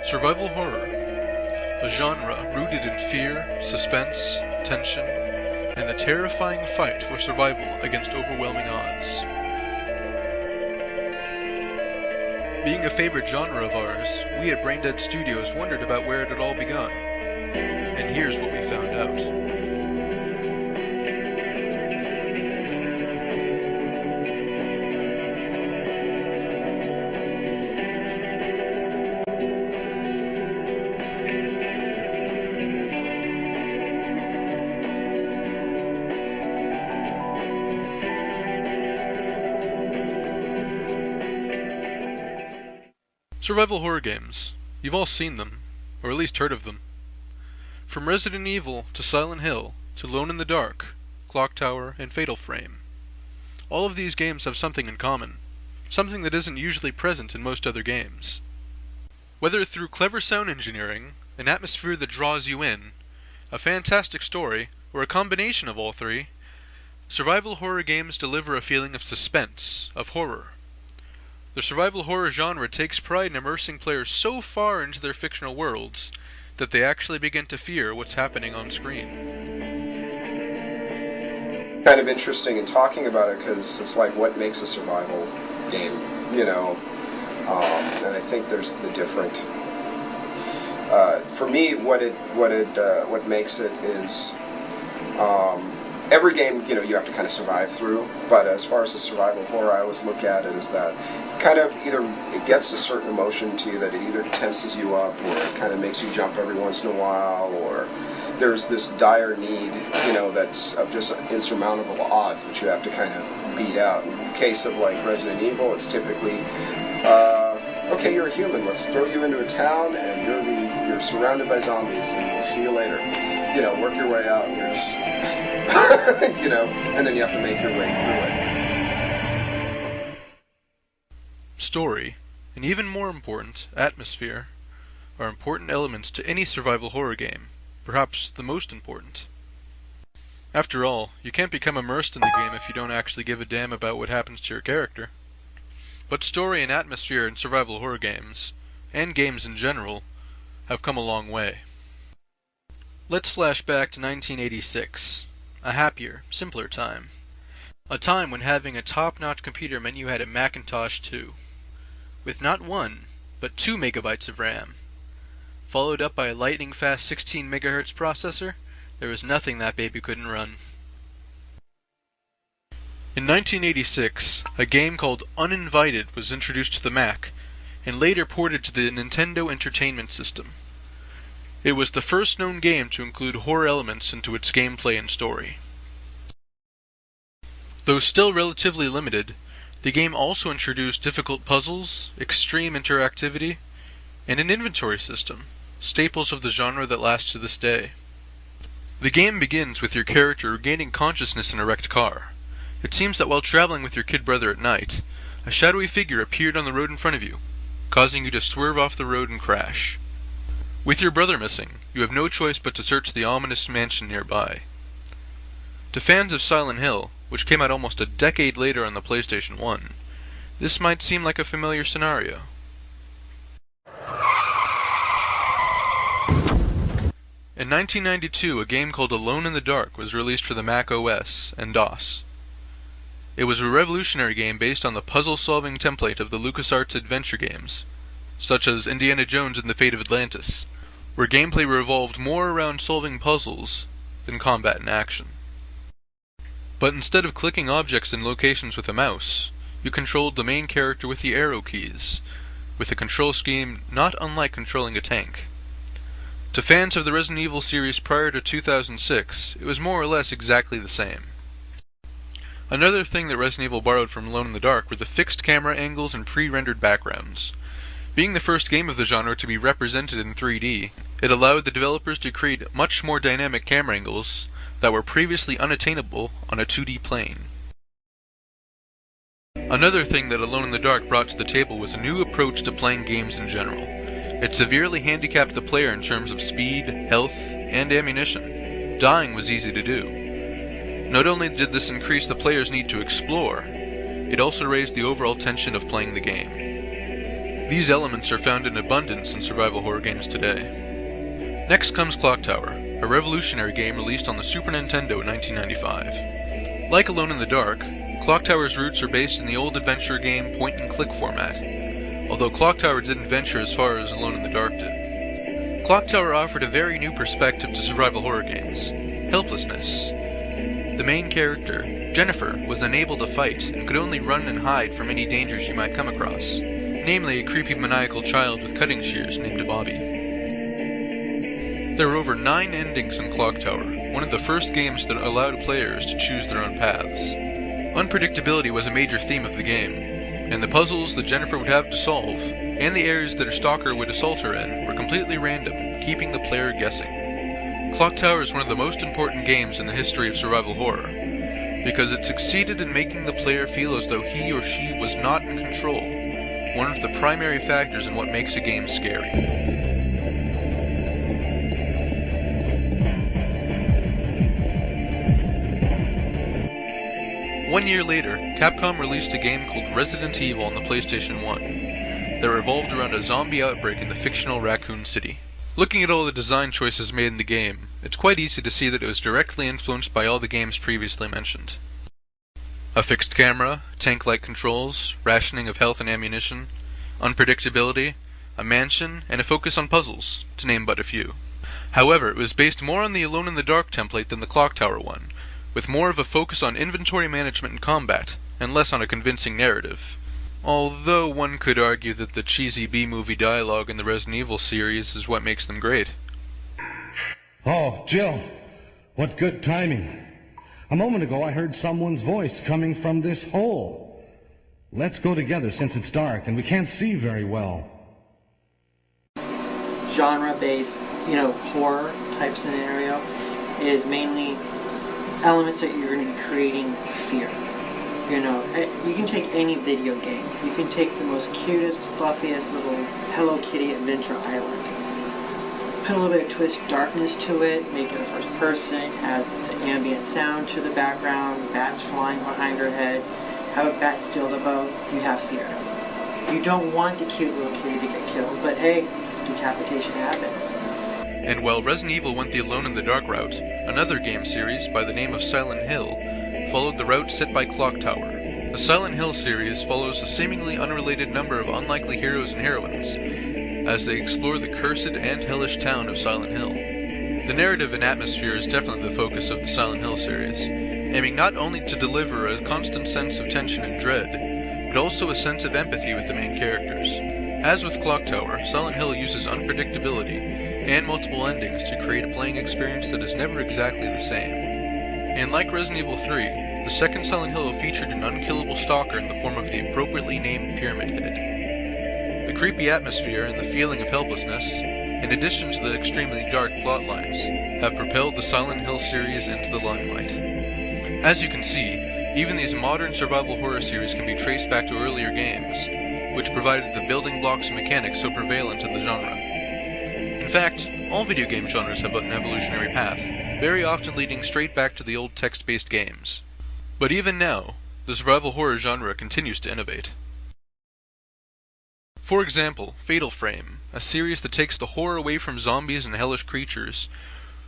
Survival horror, a genre rooted in fear, suspense, tension, and the terrifying fight for survival against overwhelming odds. Being a favorite genre of ours, we at Braindead Studios wondered about where it had all begun. And here's what we found out. Survival horror games. You've all seen them, or at least heard of them. From Resident Evil to Silent Hill to Alone in the Dark, Clock Tower, and Fatal Frame. All of these games have something in common, something that isn't usually present in most other games. Whether through clever sound engineering, an atmosphere that draws you in, a fantastic story, or a combination of all three, survival horror games deliver a feeling of suspense, of horror. The survival horror genre takes pride in immersing players so far into their fictional worlds that they actually begin to fear what's happening on screen. Kind of interesting in talking about it because it's like what makes a survival game, you know, and I think there's the different. For me, what makes it is every game, you know, you have to kind of survive through. But as far as the survival horror, I always look at it as that. Kind of either it gets a certain emotion to you that it either tenses you up or it kind of makes you jump every once in a while, or there's this dire need, you know, that's of just insurmountable odds that you have to kind of beat out. In the case of like Resident Evil, it's typically okay, you're a human, let's throw you into a town and you're surrounded by zombies and we'll see you later. You know, work your way out and you're just you know, and then you have to make your way through it. Story, and even more important, atmosphere, are important elements to any survival horror game, perhaps the most important. After all, you can't become immersed in the game if you don't actually give a damn about what happens to your character. But story and atmosphere in survival horror games, and games in general, have come a long way. Let's flash back to 1986, a happier, simpler time. A time when having a top-notch computer meant you had a Macintosh 2. With not 1, but 2 megabytes of RAM. Followed up by a lightning-fast 16 MHz processor, there was nothing that baby couldn't run. In 1986, a game called Uninvited was introduced to the Mac, and later ported to the Nintendo Entertainment System. It was the first known game to include horror elements into its gameplay and story. Though still relatively limited, the game also introduced difficult puzzles, extreme interactivity, and an inventory system, staples of the genre that last to this day. The game begins with your character regaining consciousness in a wrecked car. It seems that while traveling with your kid brother at night, a shadowy figure appeared on the road in front of you, causing you to swerve off the road and crash. With your brother missing, you have no choice but to search the ominous mansion nearby. To fans of Silent Hill, which came out almost a decade later on the PlayStation 1, this might seem like a familiar scenario. In 1992, a game called Alone in the Dark was released for the Mac OS and DOS. It was a revolutionary game based on the puzzle-solving template of the LucasArts adventure games, such as Indiana Jones and the Fate of Atlantis, where gameplay revolved more around solving puzzles than combat and action. But instead of clicking objects in locations with a mouse, you controlled the main character with the arrow keys, with a control scheme not unlike controlling a tank. To fans of the Resident Evil series prior to 2006, it was more or less exactly the same. Another thing that Resident Evil borrowed from Alone in the Dark were the fixed camera angles and pre-rendered backgrounds. Being the first game of the genre to be represented in 3D, it allowed the developers to create much more dynamic camera angles that were previously unattainable on a 2D plane. Another thing that Alone in the Dark brought to the table was a new approach to playing games in general. It severely handicapped the player in terms of speed, health, and ammunition. Dying was easy to do. Not only did this increase the player's need to explore, it also raised the overall tension of playing the game. These elements are found in abundance in survival horror games today. Next comes Clock Tower, a revolutionary game released on the Super Nintendo in 1995. Like Alone in the Dark, Clock Tower's roots are based in the old adventure game point-and-click format, although Clock Tower didn't venture as far as Alone in the Dark did. Clock Tower offered a very new perspective to survival horror games: helplessness. The main character, Jennifer, was unable to fight and could only run and hide from any dangers she might come across, namely a creepy maniacal child with cutting shears named Bobby. There were over 9 endings in Clock Tower, one of the first games that allowed players to choose their own paths. Unpredictability was a major theme of the game, and the puzzles that Jennifer would have to solve, and the areas that her stalker would assault her in, were completely random, keeping the player guessing. Clock Tower is one of the most important games in the history of survival horror, because it succeeded in making the player feel as though he or she was not in control, one of the primary factors in what makes a game scary. 1 year later, Capcom released a game called Resident Evil on the PlayStation 1 that revolved around a zombie outbreak in the fictional Raccoon City. Looking at all the design choices made in the game, it's quite easy to see that it was directly influenced by all the games previously mentioned. A fixed camera, tank-like controls, rationing of health and ammunition, unpredictability, a mansion, and a focus on puzzles, to name but a few. However, it was based more on the Alone in the Dark template than the Clock Tower one, with more of a focus on inventory management and combat, and less on a convincing narrative. Although one could argue that the cheesy B-movie dialogue in the Resident Evil series is what makes them great. Oh, Jill, what good timing. A moment ago I heard someone's voice coming from this hole. Let's go together since it's dark and we can't see very well. Genre-based, horror type scenario is mainly elements that you're going to be creating fear. You can take any video game. You can take the most cutest, fluffiest little Hello Kitty Adventure Island. Put a little bit of twist darkness to it, make it a first person, add the ambient sound to the background, bats flying behind her head, have a bat steal the boat, you have fear. You don't want the cute little kitty to get killed, but hey, decapitation happens. And while Resident Evil went the Alone in the Dark route, another game series by the name of Silent Hill followed the route set by Clock Tower. The Silent Hill series follows a seemingly unrelated number of unlikely heroes and heroines as they explore the cursed and hellish town of Silent Hill. The narrative and atmosphere is definitely the focus of the Silent Hill series, aiming not only to deliver a constant sense of tension and dread, but also a sense of empathy with the main characters. As with Clock Tower, Silent Hill uses unpredictability and multiple endings to create a playing experience that is never exactly the same. And like Resident Evil 3, the second Silent Hill featured an unkillable stalker in the form of the appropriately named Pyramid Head. The creepy atmosphere and the feeling of helplessness, in addition to the extremely dark plot lines, have propelled the Silent Hill series into the limelight. As you can see, even these modern survival horror series can be traced back to earlier games, which provided the building blocks and mechanics so prevalent in the genre. In fact, all video game genres have an evolutionary path, very often leading straight back to the old text-based games. But even now, the survival horror genre continues to innovate. For example, Fatal Frame, a series that takes the horror away from zombies and hellish creatures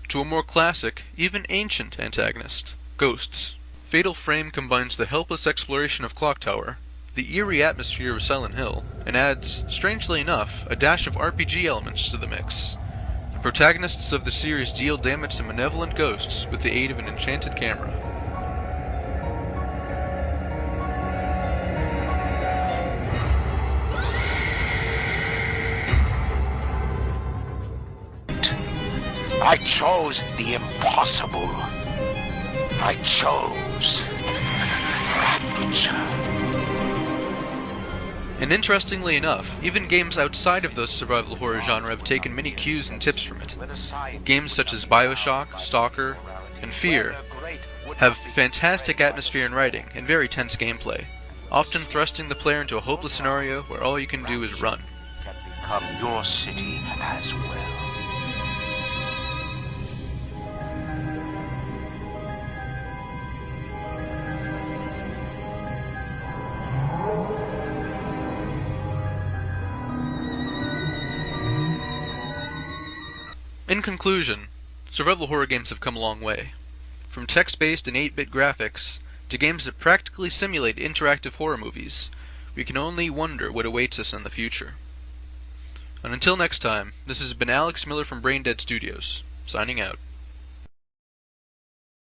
to a more classic, even ancient antagonist, ghosts. Fatal Frame combines the helpless exploration of Clock Tower, the eerie atmosphere of Silent Hill, and adds, strangely enough, a dash of RPG elements to the mix. The protagonists of the series deal damage to malevolent ghosts with the aid of an enchanted camera. I chose the impossible. I chose rapture. And interestingly enough, even games outside of the survival horror genre have taken many cues and tips from it. Games such as BioShock, Stalker, and Fear have fantastic atmosphere and writing and very tense gameplay, often thrusting the player into a hopeless scenario where all you can do is run. Can become your city as well. In conclusion, survival horror games have come a long way. From text-based and 8-bit graphics to games that practically simulate interactive horror movies, we can only wonder what awaits us in the future. And until next time, this has been Alex Miller from Braindead Studios, signing out.